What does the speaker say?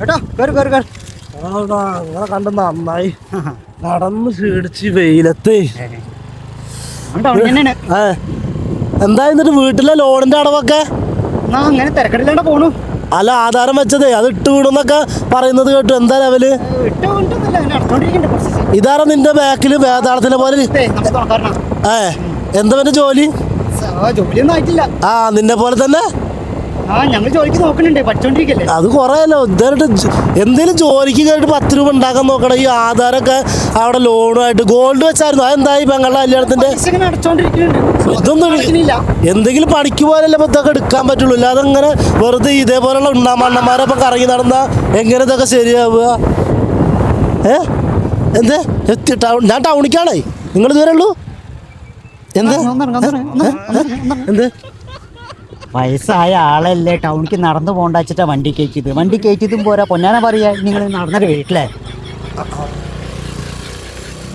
കേട്ടോ നിങ്ങളെ കണ്ട് നന്നായി നടന്ന് ക്ഷീണിച്ച് വെയിലത്ത്. എന്താ എന്നിട്ട് വീട്ടിലെ ലോണിന്റെ അടവൊക്കെ അങ്ങനെ തിരക്കടില്ലാണ്ട് പോണു. അല്ല ആധാരം വെച്ചതേ അത് ഇട്ട് വീടുന്നൊക്കെ പറയുന്നത് കേട്ടു. എന്താ ലെവല്? ഇതാരാ നിന്റെ ബാക്കില് വേതാളത്തിനെ പോലെ? എന്താ പിന്നെ ജോലി? ജോലിയൊന്നും ആയിട്ടില്ല. ആ നിന്നെ പോലെ തന്നെ ഞങ്ങൾ ജോലിക്ക് നോക്കണുണ്ട്, പഠിച്ചോണ്ടിരിക്കല്ലേ. അത് കുറേയല്ലോ ഇതായിട്ട് എന്തേലും ജോലിക്ക് കയറിട്ട് 10 രൂപ ഉണ്ടാക്കാൻ നോക്കണം. ഈ ആധാരമൊക്കെ അവിടെ ലോണുമായിട്ട് ഗോൾഡ് വെച്ചായിരുന്നു. അതെന്തായി പെങ്ങളുടെ കല്യാണത്തിന്റെ? ഇതൊന്നും എന്തെങ്കിലും പണിക്ക് പോലല്ലേ ഇപ്പൊ ഇതൊക്കെ എടുക്കാൻ പറ്റുള്ളൂ. അല്ലാതെ അങ്ങനെ വെറുതെ ഇതേപോലെയുള്ള ഉണ്ണാമണ്ണന്മാരൊപ്പം കറങ്ങി നടന്ന എങ്ങനെ ഇതൊക്കെ ശരിയാവുക? എന്തേ ഞാൻ ടൗണിക്കാണേ. നിങ്ങൾ ഇതുവരെ ഉള്ളൂ? എന്ത് എന്ത് വയസ്സായ ആളല്ലേ, ടൗണിക്ക് നടന്നു പോകണ്ട വെച്ചിട്ടാ വണ്ടി കയറ്റിയത്. വണ്ടി കയറ്റിയതും പോരാ, പൊന്നാന പറയാ നിങ്ങൾ നടന്നൊരു വീട്ടിലെ